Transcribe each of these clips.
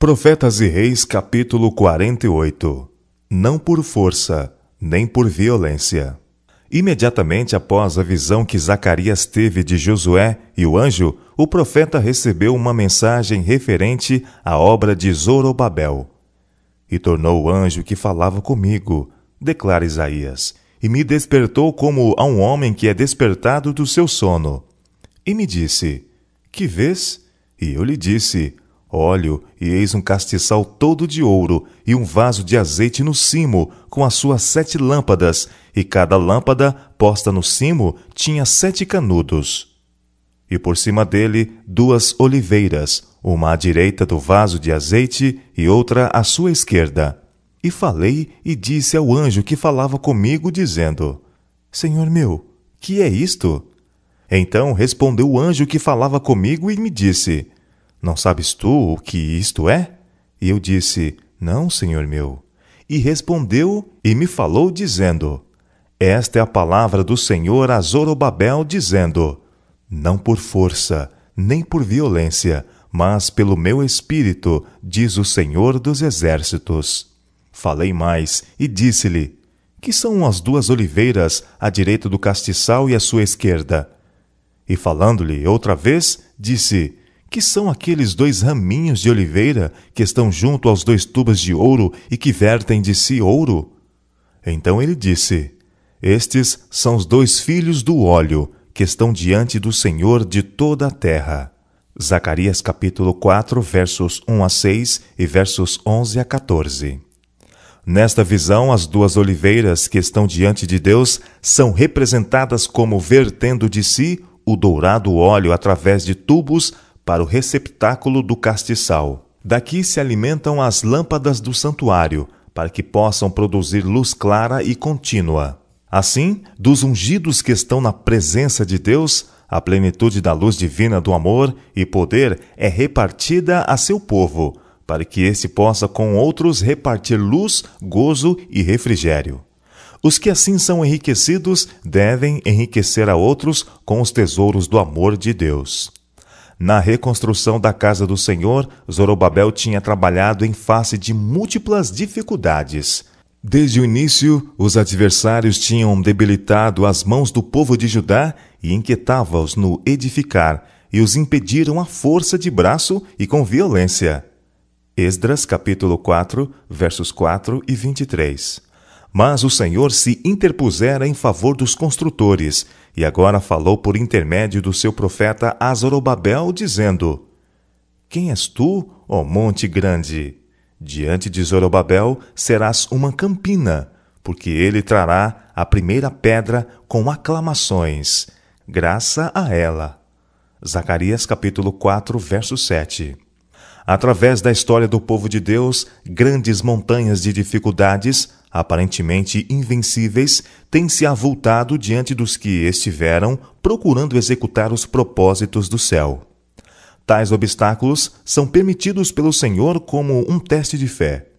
Profetas e Reis, capítulo 48. Não por força, nem por violência. Imediatamente após a visão que Zacarias teve de Josué e o anjo, o profeta recebeu uma mensagem referente à obra de Zorobabel. E tornou o anjo que falava comigo, declara Isaías, e me despertou como a um homem que é despertado do seu sono. E me disse, que vês? E eu lhe disse, olho, e eis um castiçal todo de ouro, e um vaso de azeite no cimo, com as suas 7 lâmpadas, e cada lâmpada, posta no cimo, tinha 7 canudos. E por cima dele 2 oliveiras, uma à direita do vaso de azeite, e outra à sua esquerda. E falei e disse ao anjo que falava comigo, dizendo, Senhor meu, que é isto? Então respondeu o anjo que falava comigo e me disse, não sabes tu o que isto é? E eu disse, não, Senhor meu. E respondeu e me falou, dizendo, esta é a palavra do Senhor a Zorobabel, dizendo, não por força, nem por violência, mas pelo meu espírito, diz o Senhor dos Exércitos. Falei mais e disse-lhe, que são as 2 oliveiras à direita do castiçal e à sua esquerda? E falando-lhe outra vez, disse, que são aqueles 2 raminhos de oliveira que estão junto aos 2 tubos de ouro e que vertem de si ouro? Então ele disse, estes são os 2 filhos do óleo que estão diante do Senhor de toda a terra. Zacarias capítulo 4, versos 1 a 6 e versos 11 a 14. Nesta visão, as 2 oliveiras que estão diante de Deus são representadas como vertendo de si o dourado óleo através de tubos para o receptáculo do castiçal. Daqui se alimentam as lâmpadas do santuário, para que possam produzir luz clara e contínua. Assim, dos ungidos que estão na presença de Deus, a plenitude da luz divina do amor e poder é repartida a seu povo, para que este possa com outros repartir luz, gozo e refrigério. Os que assim são enriquecidos devem enriquecer a outros com os tesouros do amor de Deus. Na reconstrução da casa do Senhor, Zorobabel tinha trabalhado em face de múltiplas dificuldades. Desde o início, os adversários tinham debilitado as mãos do povo de Judá e inquietava-os no edificar, e os impediram à força de braço e com violência. Esdras, capítulo 4, versos 4 e 23. Mas o Senhor se interpusera em favor dos construtores, e agora falou por intermédio do seu profeta a Zorobabel, dizendo, quem és tu, ó monte grande? Diante de Zorobabel serás uma campina, porque ele trará a primeira pedra com aclamações, graça a ela. Zacarias capítulo 4, verso 7. Através da história do povo de Deus, grandes montanhas de dificuldades, aparentemente invencíveis, têm se avultado diante dos que estiveram procurando executar os propósitos do céu. Tais obstáculos são permitidos pelo Senhor como um teste de fé.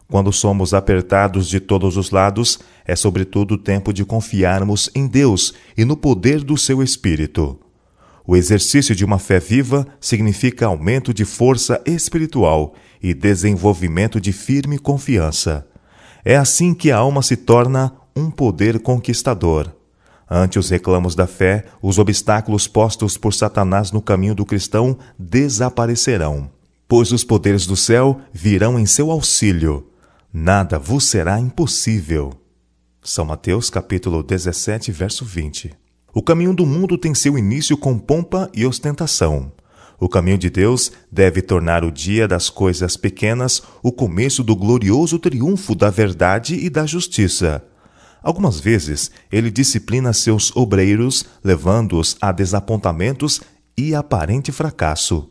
Quando somos apertados de todos os lados, é sobretudo tempo de confiarmos em Deus e no poder do seu Espírito. O exercício de uma fé viva significa aumento de força espiritual e desenvolvimento de firme confiança. É assim que a alma se torna um poder conquistador. Ante os reclamos da fé, os obstáculos postos por Satanás no caminho do cristão desaparecerão, pois os poderes do céu virão em seu auxílio. Nada vos será impossível. São Mateus capítulo 17, verso 20. O caminho do mundo tem seu início com pompa e ostentação. O caminho de Deus deve tornar o dia das coisas pequenas o começo do glorioso triunfo da verdade e da justiça. Algumas vezes, ele disciplina seus obreiros, levando-os a desapontamentos e aparente fracasso.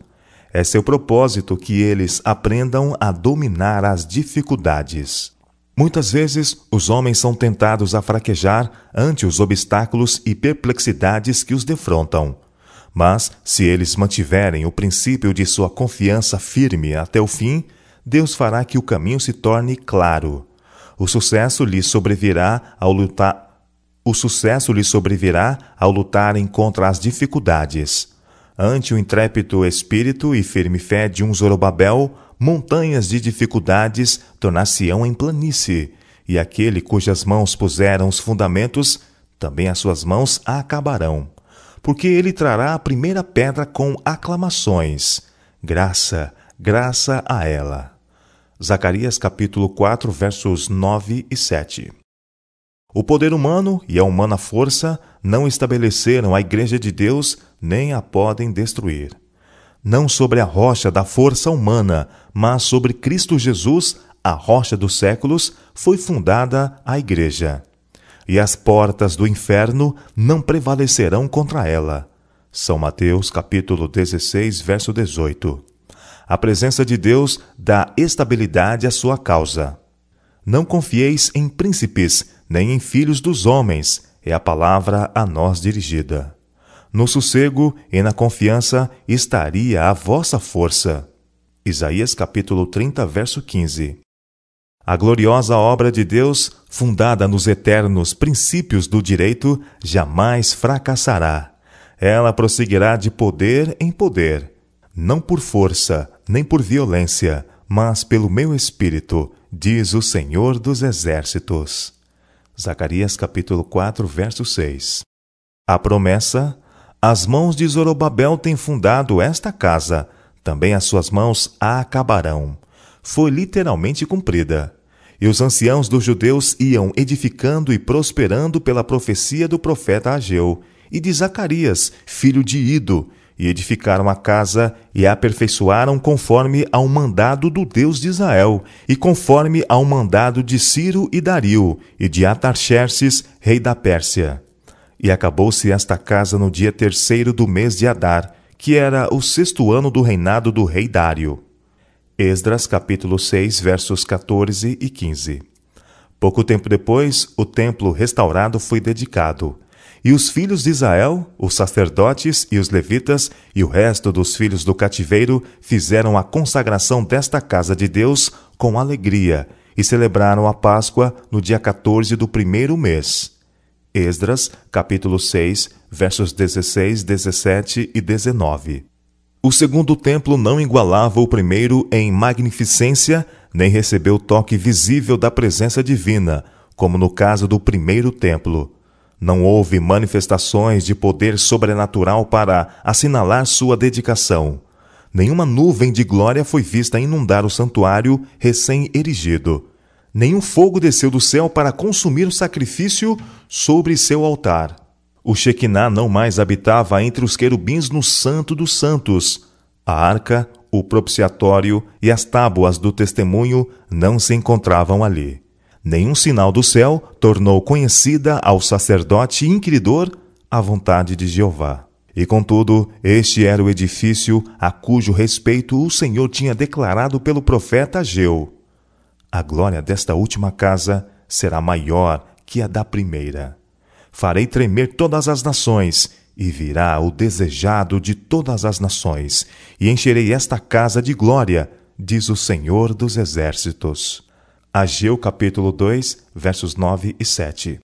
É seu propósito que eles aprendam a dominar as dificuldades. Muitas vezes, os homens são tentados a fraquejar ante os obstáculos e perplexidades que os defrontam. Mas, se eles mantiverem o princípio de sua confiança firme até o fim, Deus fará que o caminho se torne claro. O sucesso lhes sobrevirá ao lutarem contra as dificuldades. Ante o intrépido espírito e firme fé de um Zorobabel, montanhas de dificuldades tornar-se-ão em planície, e aquele cujas mãos puseram os fundamentos, também as suas mãos a acabarão. Porque ele trará a primeira pedra com aclamações. Graça, graça a ela. Zacarias capítulo 4, versos 9 e 7. O poder humano e a humana força não estabeleceram a Igreja de Deus, nem a podem destruir. Não sobre a rocha da força humana, mas sobre Cristo Jesus, a rocha dos séculos, foi fundada a Igreja. E as portas do inferno não prevalecerão contra ela. São Mateus capítulo 16, verso 18. A presença de Deus dá estabilidade à sua causa. Não confieis em príncipes, nem em filhos dos homens, é a palavra a nós dirigida. No sossego e na confiança estaria a vossa força. Isaías capítulo 30, verso 15. A gloriosa obra de Deus, fundada nos eternos princípios do direito, jamais fracassará. Ela prosseguirá de poder em poder, não por força, nem por violência, mas pelo meu espírito, diz o Senhor dos Exércitos. Zacarias capítulo 4, verso 6. A promessa: as mãos de Zorobabel têm fundado esta casa, também as suas mãos a acabarão, foi literalmente cumprida. E os anciãos dos judeus iam edificando e prosperando pela profecia do profeta Ageu e de Zacarias, filho de Ido, e edificaram a casa e a aperfeiçoaram conforme ao mandado do Deus de Israel, e conforme ao mandado de Ciro e Dario, e de Atarxerxes, rei da Pérsia. E acabou-se esta casa no dia 3º do mês de Adar, que era o 6º ano do reinado do rei Dário. Esdras capítulo 6, versos 14 e 15. Pouco tempo depois, o templo restaurado foi dedicado. E os filhos de Israel, os sacerdotes e os levitas, e o resto dos filhos do cativeiro, fizeram a consagração desta casa de Deus com alegria, e celebraram a Páscoa no dia 14 do 1º mês. Esdras, capítulo 6, versos 16, 17 e 19. O segundo templo não igualava o primeiro em magnificência, nem recebeu toque visível da presença divina, como no caso do primeiro templo. Não houve manifestações de poder sobrenatural para assinalar sua dedicação. Nenhuma nuvem de glória foi vista inundar o santuário recém-erigido. Nenhum fogo desceu do céu para consumir o sacrifício sobre seu altar. O Shequiná não mais habitava entre os querubins no Santo dos Santos. A arca, o propiciatório e as tábuas do testemunho não se encontravam ali. Nenhum sinal do céu tornou conhecida ao sacerdote inquiridor a vontade de Jeová. E contudo, este era o edifício a cujo respeito o Senhor tinha declarado pelo profeta Ageu. A glória desta última casa será maior que a da primeira. Farei tremer todas as nações, e virá o desejado de todas as nações, e encherei esta casa de glória, diz o Senhor dos Exércitos. Ageu capítulo 2, versos 9 e 7.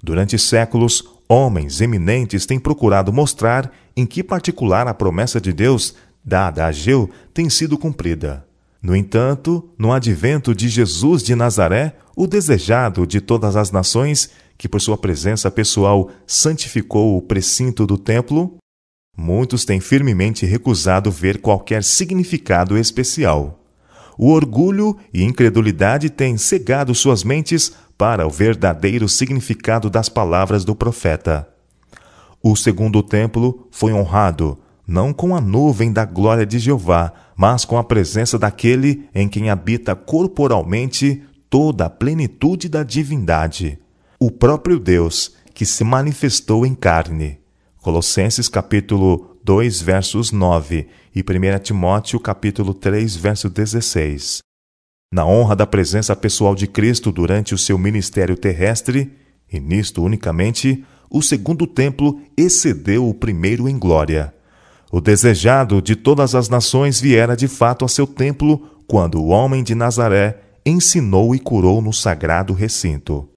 Durante séculos, homens eminentes têm procurado mostrar em que particular a promessa de Deus, dada a Ageu, tem sido cumprida. No entanto, no advento de Jesus de Nazaré, o desejado de todas as nações, que por sua presença pessoal santificou o precinto do templo, muitos têm firmemente recusado ver qualquer significado especial. O orgulho e incredulidade têm cegado suas mentes para o verdadeiro significado das palavras do profeta. O segundo templo foi honrado, não com a nuvem da glória de Jeová, mas com a presença daquele em quem habita corporalmente toda a plenitude da divindade, o próprio Deus que se manifestou em carne. Colossenses capítulo 2, versos 9 e 1 Timóteo capítulo 3, verso 16. Na honra da presença pessoal de Cristo durante o seu ministério terrestre, e nisto unicamente, o segundo templo excedeu o primeiro em glória. O desejado de todas as nações viera de fato a seu templo quando o homem de Nazaré ensinou e curou no sagrado recinto.